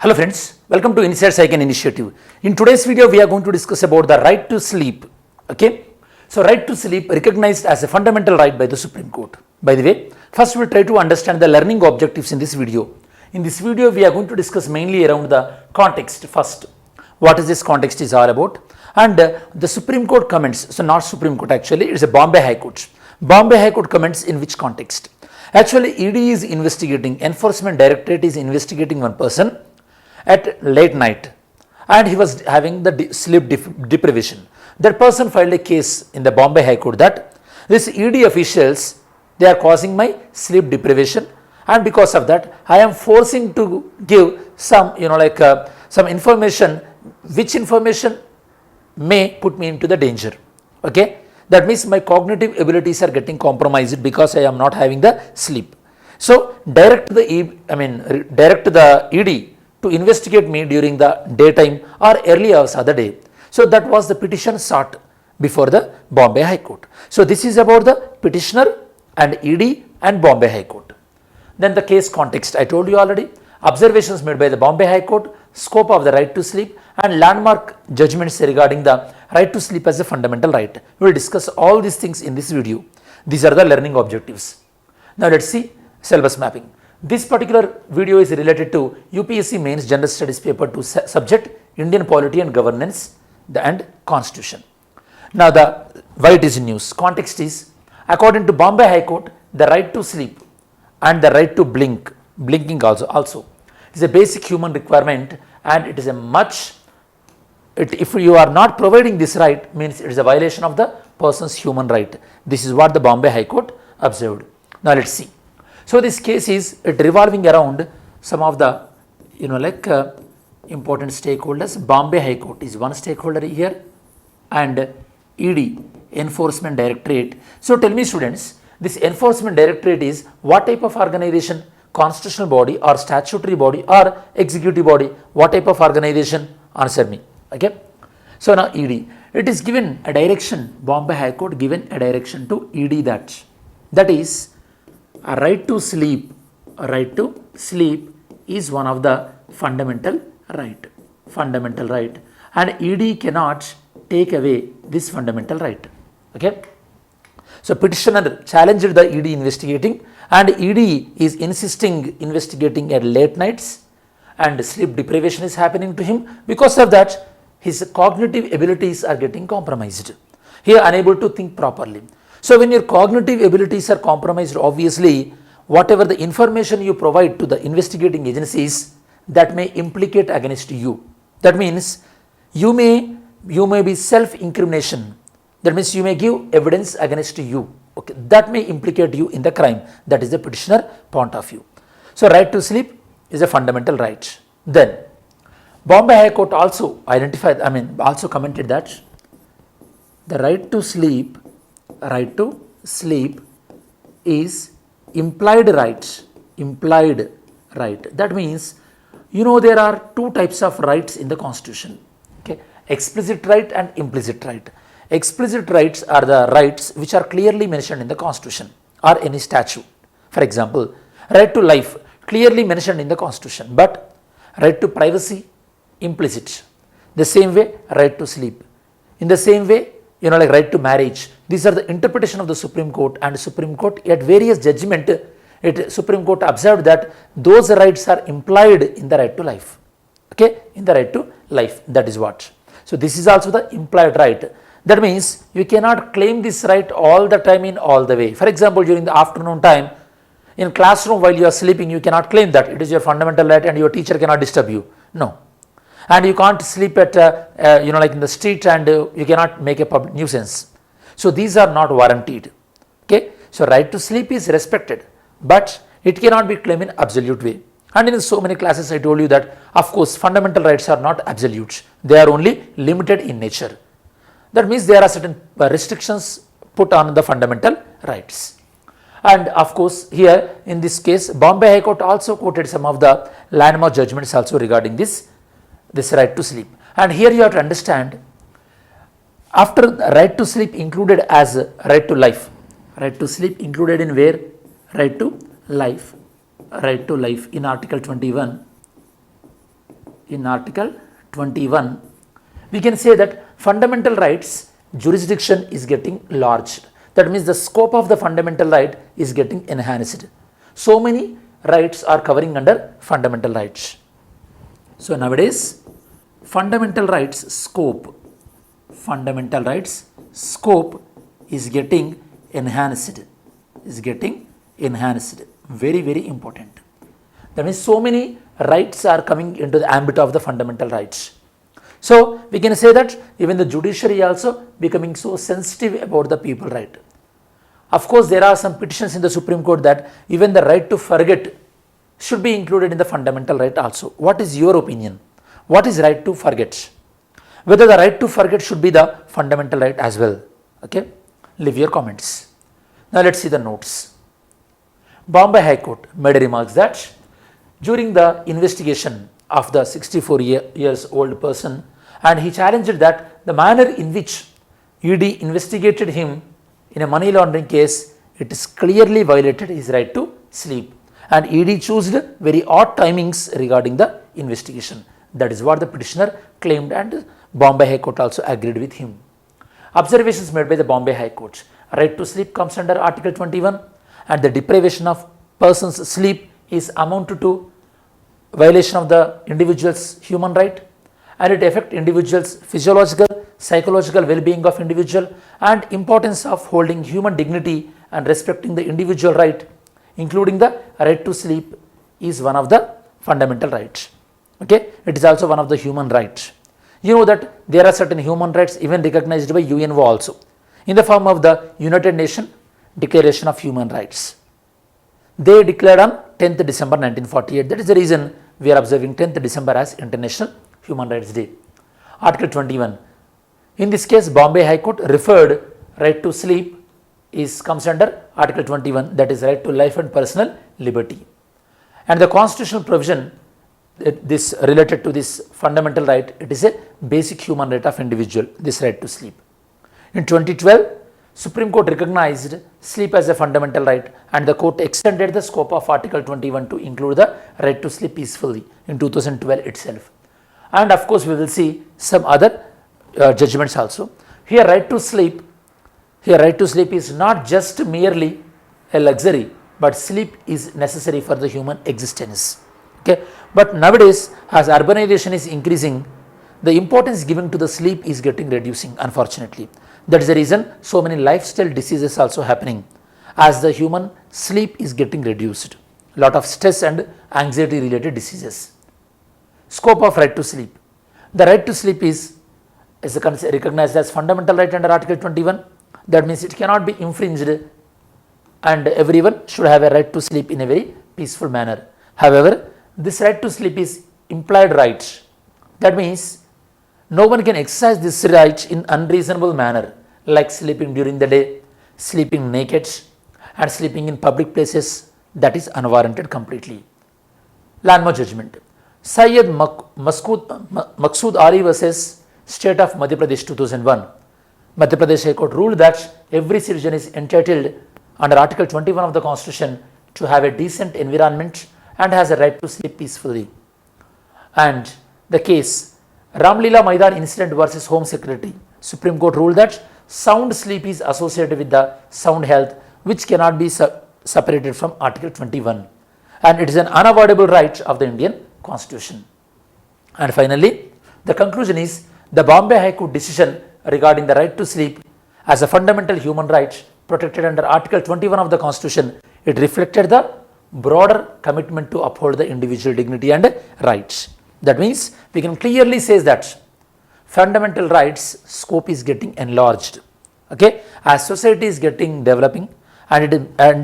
Hello friends, welcome to Inside Psych Initiative. In today's video, we are going to discuss about the right to sleep. Okay, so right to sleep recognized as a fundamental right by the Supreme Court. By the way, first we'll try to understand the learning objectives in this video. In this video, we are going to discuss mainly around the context first. What is this context is all about? And the Supreme Court comments, so not Supreme Court actually, it's a Bombay High Court. Bombay High Court comments in which context? Actually, ED is investigating, Enforcement Directorate is investigating one person at late night and he was having the sleep deprivation. That person filed a case in the Bombay High Court that this ED officials, they are causing my sleep deprivation, and because of that I am forcing to give some some information, which information may put me into the danger. Okay, that means my cognitive abilities are getting compromised because I am not having the sleep. So direct the ED to investigate me during the daytime or early hours of the day. So that was the petition sought before the Bombay High Court. So this is about the petitioner and ED and Bombay High Court. Then the case context, I told you already, observations made by the Bombay High Court, scope of the right to sleep, and landmark judgments regarding the right to sleep as a fundamental right. We will discuss all these things in this video. These are the learning objectives. Now let's see syllabus mapping. This particular video is related to UPSC Mains General Studies paper 2 subject Indian Polity and Governance and Constitution. Now why it is news. Context is, according to Bombay High Court, the right to sleep and the right to blinking also is a basic human requirement, and it is a if you are not providing this right, means it is a violation of the person's human right. This is what the Bombay High Court observed. Now let's see. So this case is revolving around some of the important stakeholders. Bombay High Court is one stakeholder here, and ED, Enforcement Directorate. So tell me students, this Enforcement Directorate is what type of organization? Constitutional body or statutory body or executive body? What type of organization? Answer me. Okay. So now ED, it is given a direction, Bombay High Court given a direction to ED that is a right to sleep. A right to sleep is one of the fundamental right, and ED cannot take away this fundamental right. Okay. So petitioner challenged the ED investigating, and ED is insisting investigating at late nights, and sleep deprivation is happening to him. Because of that, his cognitive abilities are getting compromised. He is unable to think properly. So when your cognitive abilities are compromised, obviously whatever the information you provide to the investigating agencies, that may implicate against you. That means you may be self-incrimination. That means you may give evidence against you. Okay, that may implicate you in the crime. That is the petitioner point of view. So right to sleep is a fundamental right. Then Bombay High Court also also commented that the right to sleep is implied right. That means there are two types of rights in the Constitution. Okay, explicit right and implicit right. Explicit rights are the rights which are clearly mentioned in the Constitution or any statute. For example, right to life clearly mentioned in the Constitution, but right to privacy implicit. The same way right to sleep. In the same way, right to marriage. These are the interpretation of the Supreme Court, and Supreme Court at various judgment, Supreme Court observed that those rights are implied in the right to life. Okay, in the right to life, that is what. So this is also the implied right. That means you cannot claim this right all the time in all the way. For example, during the afternoon time, in classroom while you are sleeping, you cannot claim that it is your fundamental right and your teacher cannot disturb you. No. And you can't sleep at in the street, and you cannot make a public nuisance. So these are not warranted. Okay. So right to sleep is respected, but it cannot be claimed in absolute way. And in so many classes I told you that of course fundamental rights are not absolute. They are only limited in nature. That means there are certain restrictions put on the fundamental rights. And of course here in this case Bombay High Court also quoted some of the landmark judgments also regarding this right to sleep. And here you have to understand, after right to sleep included as right to life. Right to sleep included in where? Right to life. In Article 21 in Article 21, we can say that fundamental rights jurisdiction is getting large. That means the scope of the fundamental right is getting enhanced. So many rights are covering under fundamental rights. So nowadays, fundamental rights scope is getting enhanced, very, very important. That means so many rights are coming into the ambit of the fundamental rights. So we can say that even the judiciary also becoming so sensitive about the people right. Of course, there are some petitions in the Supreme Court that even the right to forget should be included in the fundamental right also. What is your opinion? What is right to forget? Whether the right to forget should be the fundamental right as well. Okay, leave your comments. Now let's see the notes. Bombay High Court made remarks that during the investigation of the 64 years old person, and he challenged that the manner in which ED investigated him in a money laundering case, it is clearly violated his right to sleep, and ED chose very odd timings regarding the investigation. That is what the petitioner claimed, and Bombay High Court also agreed with him. Observations made by the Bombay High Court. Right to sleep comes under Article 21, and the deprivation of person's sleep is amounted to violation of the individual's human right, and it affects individual's physiological, psychological well-being of individual, and importance of holding human dignity and respecting the individual right, including the right to sleep, is one of the fundamental rights. Okay, it is also one of the human rights. You know that there are certain human rights even recognized by UNO also, in the form of the United Nations Declaration of Human Rights. They declared on 10th December 1948. That is the reason we are observing 10th December as International Human Rights Day. Article 21. In this case, Bombay High Court referred right to sleep comes under Article 21, that is right to life and personal liberty. And the constitutional provision this related to this fundamental right, it is a basic human right of individual, this right to sleep. In 2012, Supreme Court recognized sleep as a fundamental right, and the court extended the scope of Article 21 to include the right to sleep peacefully in 2012 itself. And of course, we will see some other judgments also. Here right to sleep is not just merely a luxury, but sleep is necessary for the human existence. Okay, but nowadays as urbanization is increasing, the importance given to the sleep is getting reducing, unfortunately. That is the reason so many lifestyle diseases also happening, as the human sleep is getting reduced. Lot of stress and anxiety related diseases. Scope of right to sleep. The right to sleep is recognized as fundamental right under Article 21. That means it cannot be infringed, and everyone should have a right to sleep in a very peaceful manner. However, this right to sleep is implied right. That means no one can exercise this right in unreasonable manner, like sleeping during the day, sleeping naked, and sleeping in public places. That is unwarranted completely. Landmark judgment. Syed Maqsood Ali versus State of Madhya Pradesh 2001. Madhya Pradesh High Court ruled that every citizen is entitled under Article 21 of the Constitution to have a decent environment and has a right to sleep peacefully. And the case Ramlila Maidan incident versus Home Secretary. Supreme Court ruled that sound sleep is associated with the sound health, which cannot be separated from Article 21, and it is an unavoidable right of the Indian Constitution. And finally, the conclusion is the Bombay High Court decision regarding the right to sleep as a fundamental human right protected under Article 21 of the Constitution. It reflected the broader commitment to uphold the individual dignity and rights. That means we can clearly say that fundamental rights scope is getting enlarged. Okay, as society is getting developing and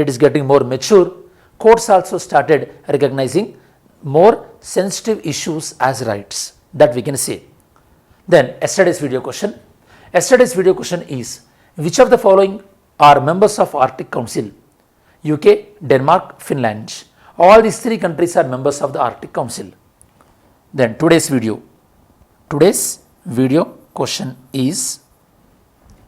it is getting more mature, courts also started recognizing more sensitive issues as rights, that we can say. Then yesterday's video question. Yesterday's video question is, which of the following are members of Arctic Council? UK, Denmark, Finland. All these three countries are members of the Arctic Council. Then today's video question is,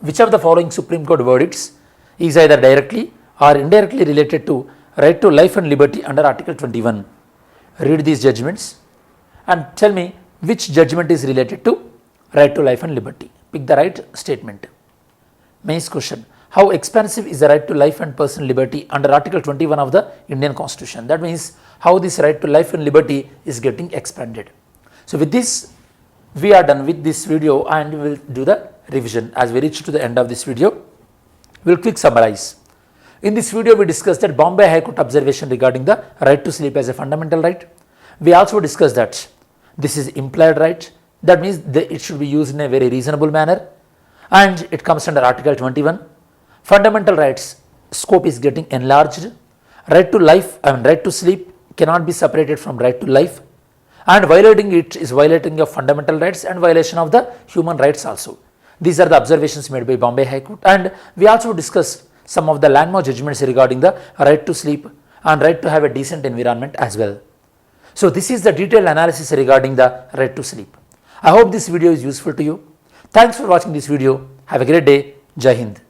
which of the following Supreme Court verdicts is either directly or indirectly related to right to life and liberty under Article 21? Read these judgments and tell me Which judgment is related to right to life and liberty? Pick the right statement. Main question. How expansive is the right to life and personal liberty under Article 21 of the Indian Constitution? That means how this right to life and liberty is getting expanded. So with this, we are done with this video and we will do the revision. As we reach to the end of this video, we will quick summarize. In this video, we discussed that Bombay High Court observation regarding the right to sleep as a fundamental right. We also discussed that this is implied right. That means it should be used in a very reasonable manner, and it comes under Article 21. Fundamental rights scope is getting enlarged. Right to life and right to sleep cannot be separated from right to life, and violating it is violating of fundamental rights and violation of the human rights also. These are the observations made by Bombay High Court, and we also discussed some of the landmark judgments regarding the right to sleep and right to have a decent environment as well. So this is the detailed analysis regarding the right to sleep. I hope this video is useful to you. Thanks for watching this video. Have a great day. Jai Hind.